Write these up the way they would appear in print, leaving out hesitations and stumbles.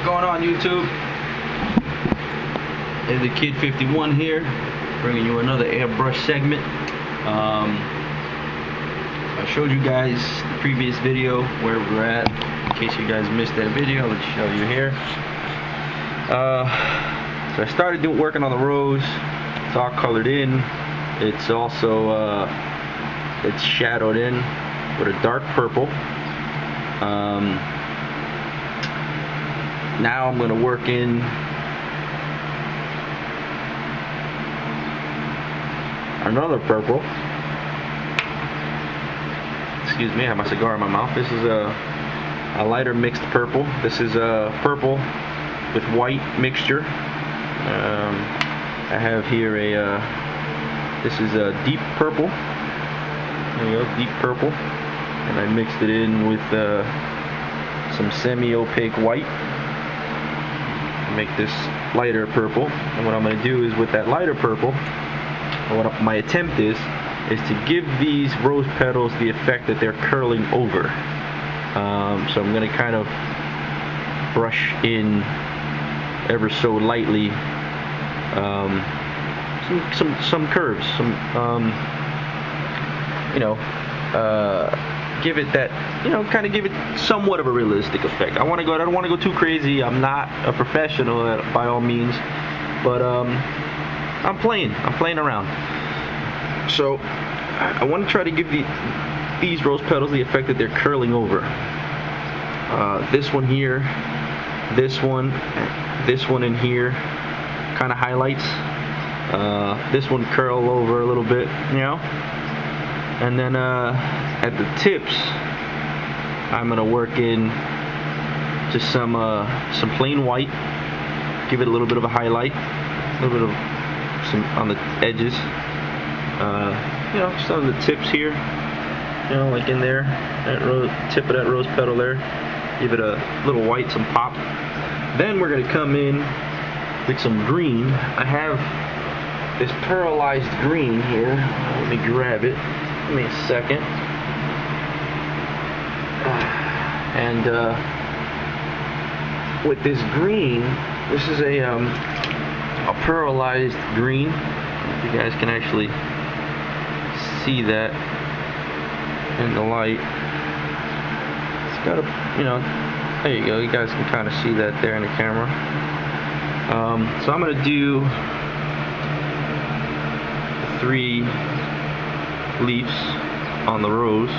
going on, YouTube? It's the Kid 51 here, bringing you another airbrush segment. I showed you guys the previous video where we're at. In case you guys missed that video, let's show you here. So I started working on the rose. It's all colored in. It's also it's shadowed in with a dark purple. Now I'm going to work in another purple. Excuse me, I have my cigar in my mouth. This is a lighter mixed purple. This is a purple with white mixture. I have here this is a deep purple. There you go, deep purple. And I mixed it in with some semi-opaque white to make this lighter purple. And what I'm going to do is with that lighter purple, what my attempt is to give these rose petals the effect that they're curling over. So I'm going to kind of brush in ever so lightly some curves, give it that, kind of give it somewhat of a realistic effect. I don't want to go too crazy. I'm not a professional by all means, but I'm playing around. So I want to try to give these rose petals the effect that they're curling over. This one here, this one in here kind of highlights. This one curl over a little bit, and then at the tips I'm gonna work in just some plain white, give it a little bit of a highlight, a little bit of some on the edges, just on the tips here, like in there, that tip of that rose petal there, give it a little white, some pop. Then we're gonna come in with some green. I have this pearlized green here. Let me grab it. Give me a second. And with this green, this is a pearlized green. If you guys can actually see that in the light. It's got a, there you go. You guys can kind of see that there in the camera. So I'm gonna do 3 leaves on the rose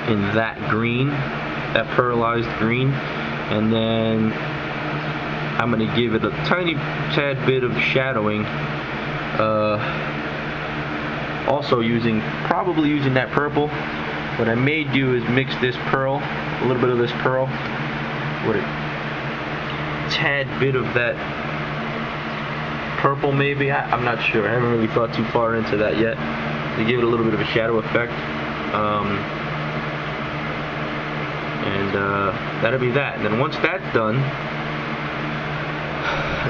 in that green, that pearlized green, and then I'm going to give it a tiny tad bit of shadowing, also probably using that purple. What I may do is mix this pearl, a little bit of this pearl, with a tad bit of that purple maybe. I'm not sure. I haven't really thought too far into that yet, to give it a little bit of a shadow effect. And that'll be that. And then once that's done,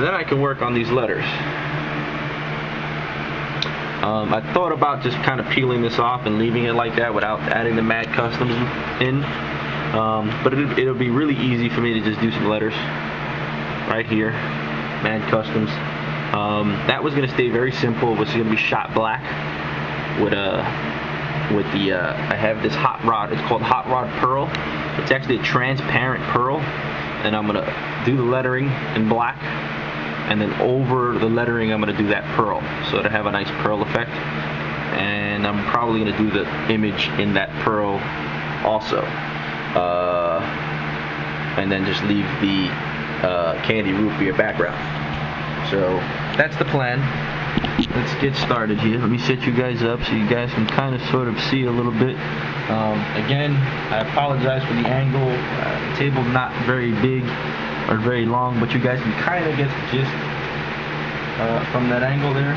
then I can work on these letters. I thought about just kind of peeling this off and leaving it like that without adding the Mad Customs in. But it'll be really easy for me to just do some letters right here, Mad Customs. That was going to stay very simple. It was going to be shot black with the I have this hot rod. It's called Hot Rod Pearl. It's actually a transparent pearl, and I'm going to do the lettering in black, and then over the lettering I'm going to do that pearl, so to have a nice pearl effect. And I'm probably going to do the image in that pearl also, and then just leave the candy root beer background. So that's the plan. Let's get started here. Let me set you guys up so you guys can kind of sort of see a little bit. Again, I apologize for the angle. The table's not very big or very long, but you guys can kind of get the gist from that angle there.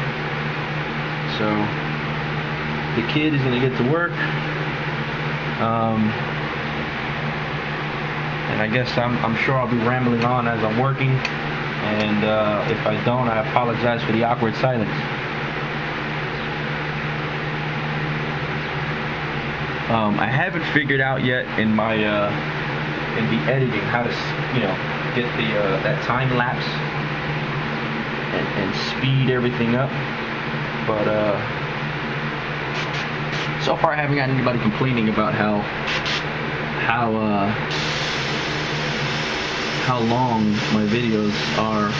So the kid is going to get to work. And I guess I'm sure I'll be rambling on as I'm working. And if I don't, I apologize for the awkward silence. I haven't figured out yet in my and be editing, how to, you know, get the that time lapse and speed everything up. But so far I haven't got anybody complaining about how long my videos are.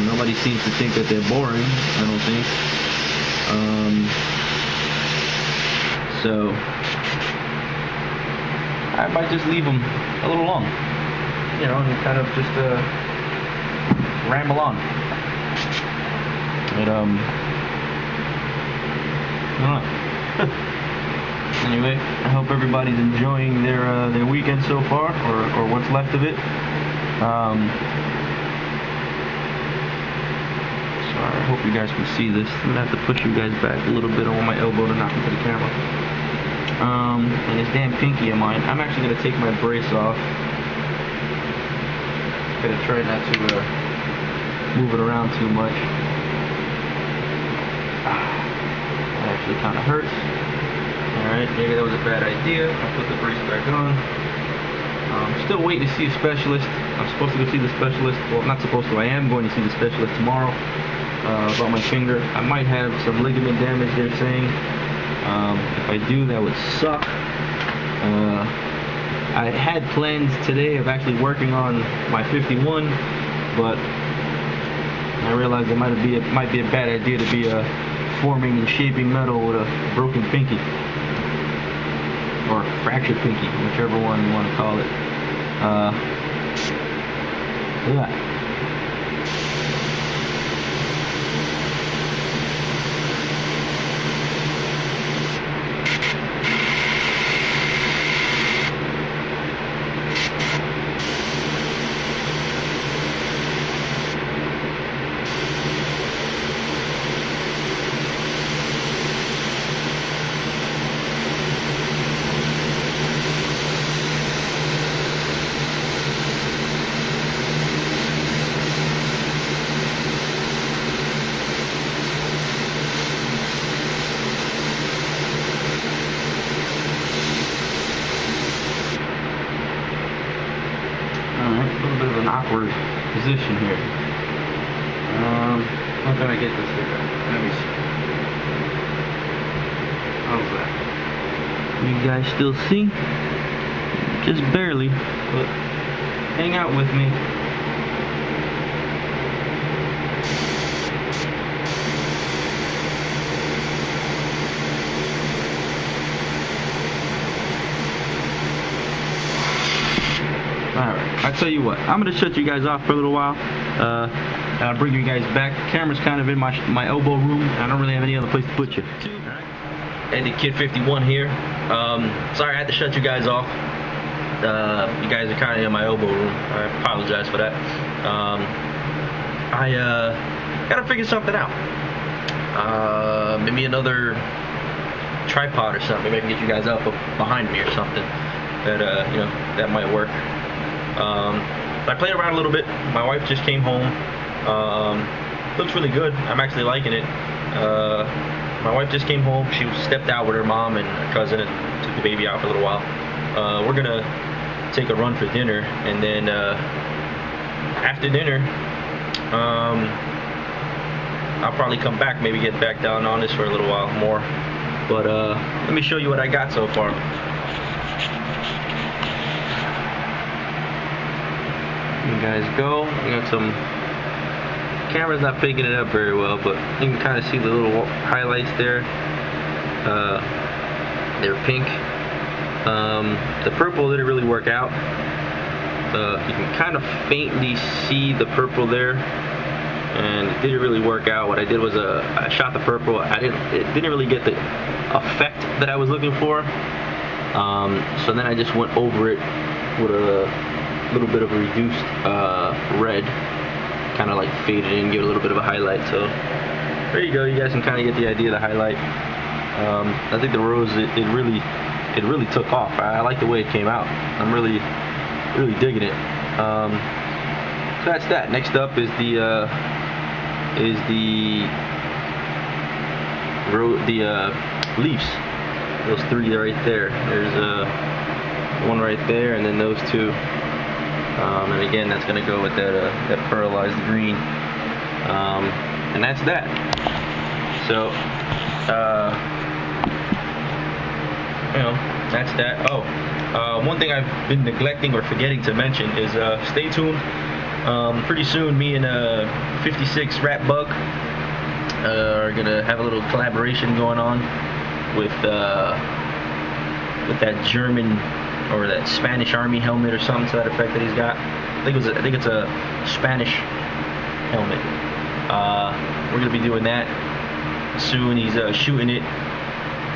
Nobody seems to think that they're boring, I don't think. So I might just leave them a little long, you know, and kind of just ramble on. But I don't know. Anyway, I hope everybody's enjoying their weekend so far, or what's left of it. Sorry, I hope you guys can see this. I'm gonna have to push you guys back a little bit. I want my elbow to knock into the camera. And this damn pinky of mine. I'm actually gonna take my brace off. Gonna try not to move it around too much. That actually kind of hurts. Alright, maybe that was a bad idea. I'll put the brace back on. Still waiting to see a specialist. I'm supposed to go see the specialist. Well, not supposed to. I am going to see the specialist tomorrow about my finger. I might have some ligament damage, they're saying. If I do, that would suck. I had plans today of actually working on my 51, but I realized it might be a bad idea to be forming and shaping metal with a broken pinky. Or fractured pinky, whichever one you want to call it. Yeah. Awkward position here. How can I get this here? Let me see. How's that? You guys still see? Just barely, but hang out with me. Alright, I tell you what, I'm going to shut you guys off for a little while. I'll bring you guys back. The camera's kind of in my elbow room. I don't really have any other place to put you. Eddie Kid 51 here. Sorry I had to shut you guys off. You guys are kind of in my elbow room. I apologize for that. I got to figure something out. Maybe another tripod or something. Maybe I can get you guys up behind me or something. That, you know, that might work. I played around a little bit. My wife just came home. Looks really good. I'm actually liking it. My wife just came home. She stepped out with her mom and her cousin and took the baby out for a little while. We're gonna take a run for dinner, and then after dinner, I'll probably come back, maybe get back down on this for a little while more. But let me show you what I got so far. You guys go. We got some. Camera's not picking it up very well, but you can kind of see the little highlights there. They're pink. The purple didn't really work out. You can kind of faintly see the purple there, and it didn't really work out. What I did was I shot the purple. It didn't really get the effect that I was looking for. So then I just went over it with a little bit of a reduced red, kind of like faded in, give it a little bit of a highlight. So there you go. You guys can kind of get the idea of the highlight. I think the rose it really took off. I like the way it came out. I'm really digging it. So that's that. Next up is the leaves. Those three right there. There's one right there, and then those two. And again, that's going to go with that pearlized green. And that's that. So, you know, that's that. Oh, one thing I've been neglecting or forgetting to mention is stay tuned. Pretty soon, me and 56 Rat Bug are gonna have a little collaboration going on with that German or that Spanish Army helmet or something to that effect that he's got. I think it's a Spanish helmet. We're gonna be doing that soon. He's shooting it.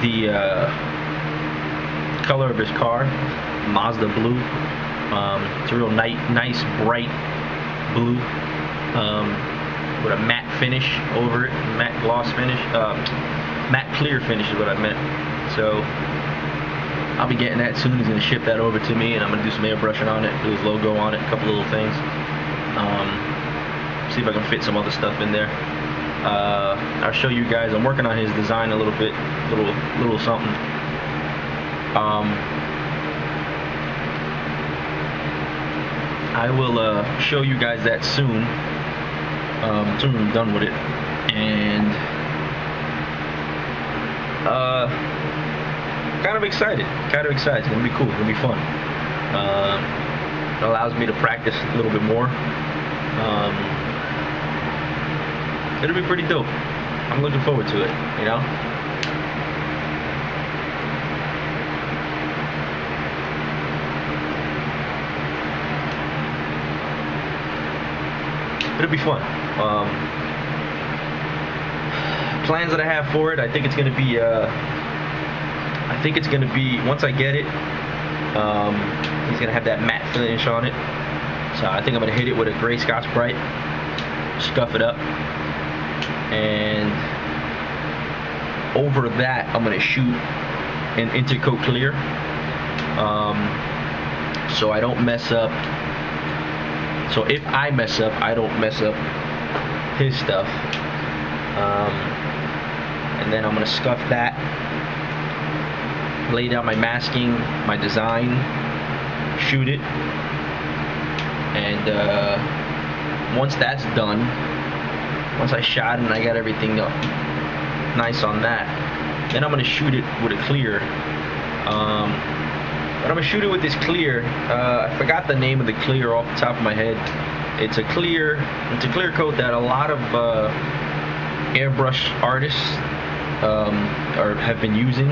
The color of his car, Mazda blue. It's a real nice bright blue with a matte finish over it, matte gloss finish, matte clear finish is what I meant. So I'll be getting that soon. He's gonna ship that over to me, and I'm gonna do some airbrushing on it, do his logo on it, a couple little things. See if I can fit some other stuff in there. I'll show you guys. I'm working on his design a little bit, little something. I will show you guys that soon. Soon I'm done with it, and kind of excited. It's gonna be cool. It's gonna be fun. It allows me to practice a little bit more. It'll be pretty dope. I'm looking forward to it, you know? It'll be fun. Plans that I have for it, I think it's gonna be, once I get it, he's gonna have that matte finish on it. So I think I'm gonna hit it with a gray Scotch-Brite, scuff it up, and over that I'm gonna shoot an Intercoat clear, so I don't mess up. So if I mess up, I don't mess up his stuff. And then I'm gonna scuff that, lay down my masking, my design, shoot it, and once that's done, once I shot it and I got everything up nice on that, then I'm gonna shoot it with a clear. But I'm gonna shoot it with this clear. I forgot the name of the clear off the top of my head. It's a clear coat that a lot of airbrush artists have been using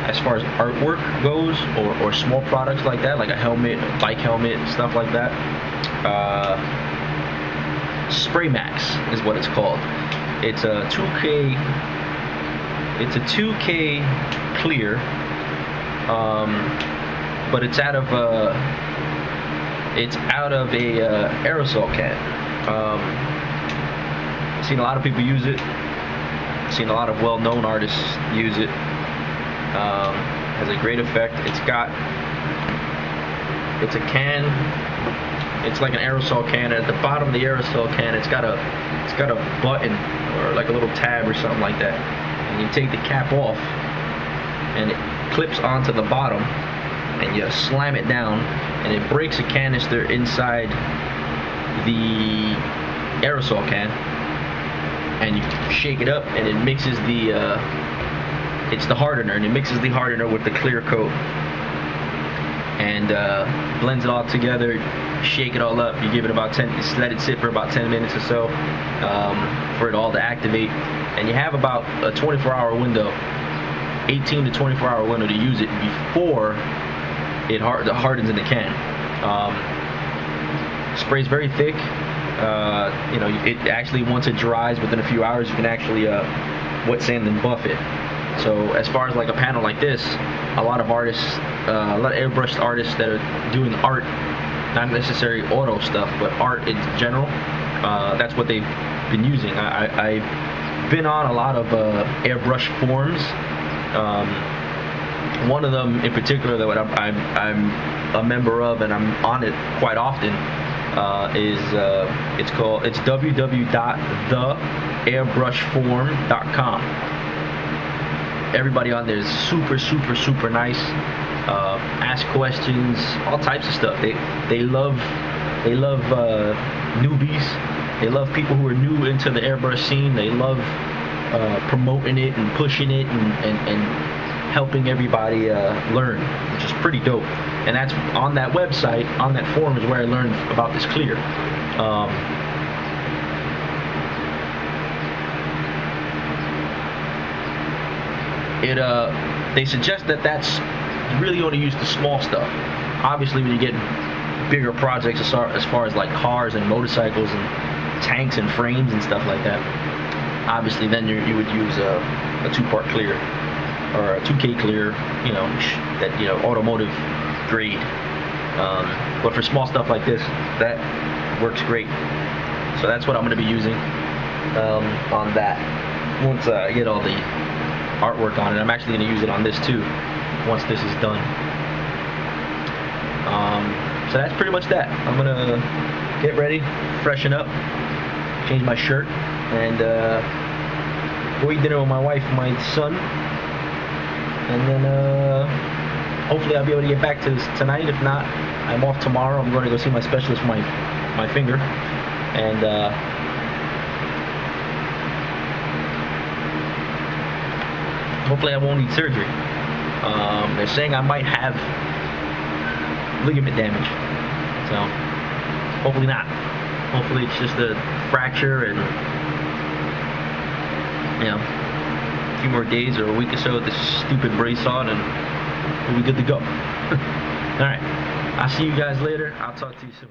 as far as artwork goes, or small products like that, like a helmet, a bike helmet, stuff like that. Spray Max is what it's called. It's a 2K. It's a 2K clear, but it's out of a aerosol can. I've seen a lot of people use it. I've seen a lot of well-known artists use it. Has a great effect. It's a can. It's like an aerosol can. At the bottom of the aerosol can, it's got a button or like a little tab or something like that. And you take the cap off, and it clips onto the bottom, and you slam it down, and it breaks a canister inside the aerosol can, and you shake it up, and it mixes it's the hardener, and it mixes the hardener with the clear coat, and blends it all together. Shake it all up. You give it about 10. Just let it sit for about 10 minutes or so for it all to activate, and you have about a 24-hour window, 18 to 24-hour window to use it before it hardens in the can. Sprays very thick. You know, it actually, once it dries within a few hours, you can actually wet sand and buff it. So as far as like a panel like this, a lot of artists, a lot of airbrushed artists that are doing art, not necessarily auto stuff, but art in general, that's what they've been using. I've been on a lot of airbrush forums. One of them in particular that I'm a member of, and I'm on it quite often, it's www.theairbrushforum.com. Everybody on there is super nice. ask questions, all types of stuff. They love newbies. They love people who are new into the airbrush scene. They love promoting it and pushing it and helping everybody learn, which is pretty dope. And that's on that website, on that forum is where I learned about this clear. They suggest that that's really only used to small stuff. Obviously, when you get bigger projects as far as like cars and motorcycles and tanks and frames and stuff like that, obviously then you would use a 2-part clear or a 2K clear, that automotive grade. But for small stuff like this, that works great. So that's what I'm going to be using on that. Once I get all the artwork on it, I'm actually going to use it on this too once this is done. So that's pretty much that. I'm going to get ready, freshen up, change my shirt, and go eat dinner with my wife and my son. And then hopefully I'll be able to get back to this tonight. If not, I'm off tomorrow. I'm going to go see my specialist for my finger. And hopefully I won't need surgery. They're saying I might have ligament damage. So hopefully not. Hopefully it's just a fracture and a few more days or a week or so with this stupid brace on and we'll be good to go. Alright, I'll see you guys later. I'll talk to you soon.